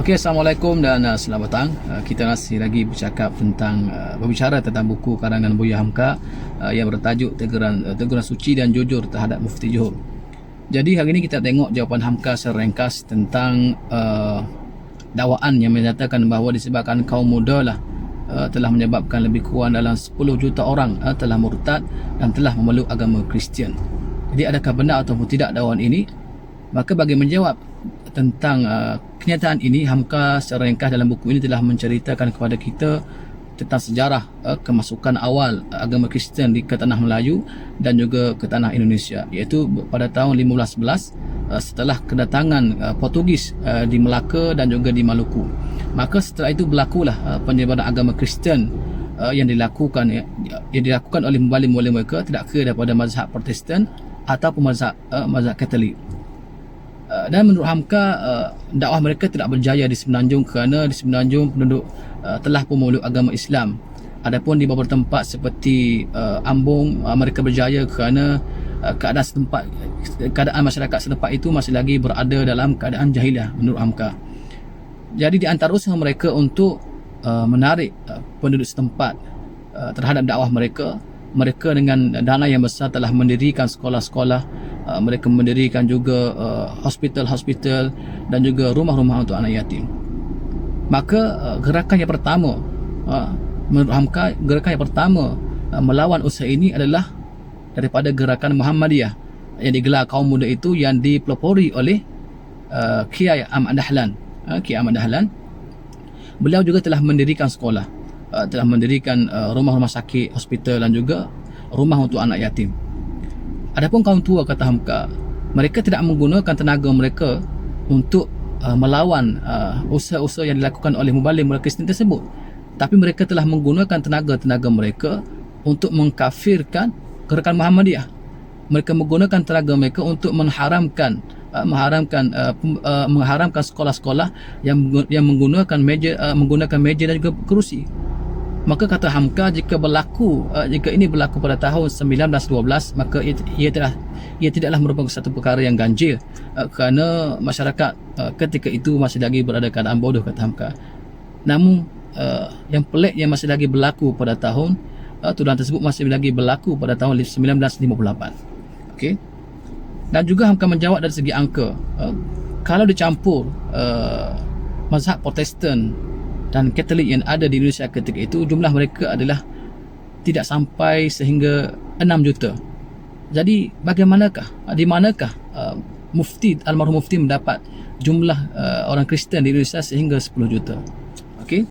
Okey, Assalamualaikum dan selamat petang. Kita masih lagi berbicara tentang buku karangan Buya Hamka yang bertajuk Teguran Suci dan Jujur terhadap Mufti Johor. Jadi hari ini kita tengok jawapan Hamka secara ringkas tentang dakwaan yang menyatakan bahawa disebabkan kaum muda lah telah menyebabkan lebih kurang dalam 10 juta orang telah murtad dan telah memeluk agama Kristian. Jadi adakah benar ataupun tidak dakwaan ini? Maka bagi menjawab tentang kenyataan ini, Hamka secara ringkas dalam buku ini telah menceritakan kepada kita tentang sejarah kemasukan awal agama Kristian ke tanah Melayu dan juga ke tanah Indonesia, iaitu pada tahun 1511 setelah kedatangan Portugis di Melaka dan juga di Maluku. Maka setelah itu berlakulah penyebaran agama Kristian yang dilakukan oleh mubalim-mubalim mereka, tidak kira daripada mazhab Protestan ataupun mazhab Katolik. Dan menurut Hamka, dakwah mereka tidak berjaya di Semenanjung kerana di Semenanjung penduduk telah pun memeluk agama Islam. Adapun di beberapa tempat seperti Ambung, mereka berjaya kerana keadaan masyarakat setempat itu masih lagi berada dalam keadaan jahiliah menurut Hamka. Jadi di antara usaha mereka untuk menarik penduduk setempat terhadap dakwah mereka dengan dana yang besar telah mendirikan sekolah-sekolah, mereka mendirikan juga hospital-hospital dan juga rumah-rumah untuk anak yatim. Maka gerakan yang pertama, menurut Hamka, gerakan yang pertama melawan usaha ini adalah daripada gerakan Muhammadiyah yang digelar kaum muda itu, yang dipelopori oleh Kiai Ahmad Dahlan. Kiai Ahmad Dahlan, beliau juga telah mendirikan sekolah, telah mendirikan rumah-rumah sakit, hospital dan juga rumah untuk anak yatim. Adapun kaum tua, kata Hamka, mereka tidak menggunakan tenaga mereka untuk melawan usaha-usaha yang dilakukan oleh mubalim Kristian tersebut, tapi mereka telah menggunakan tenaga-tenaga mereka untuk mengkafirkan gerakan Muhammadiyah. Mereka menggunakan tenaga mereka untuk mengharamkan sekolah-sekolah yang menggunakan meja dan juga kerusi. Maka kata Hamka, jika ini berlaku pada tahun 1912, maka ia tidaklah merupakan satu perkara yang ganjil, kerana masyarakat ketika itu masih lagi berada keadaan bodoh, kata Hamka. Namun yang pelik yang masih lagi berlaku pada tahun tuduhan tersebut masih lagi berlaku pada tahun 1958. Okey. Dan juga Hamka menjawab dari segi angka, kalau dicampur mazhab Protestan dan Katolik yang ada di Indonesia ketika itu, jumlah mereka adalah tidak sampai sehingga 6 juta. Jadi di manakah almarhum Mufti mendapat jumlah orang Kristian di Indonesia sehingga 10 juta?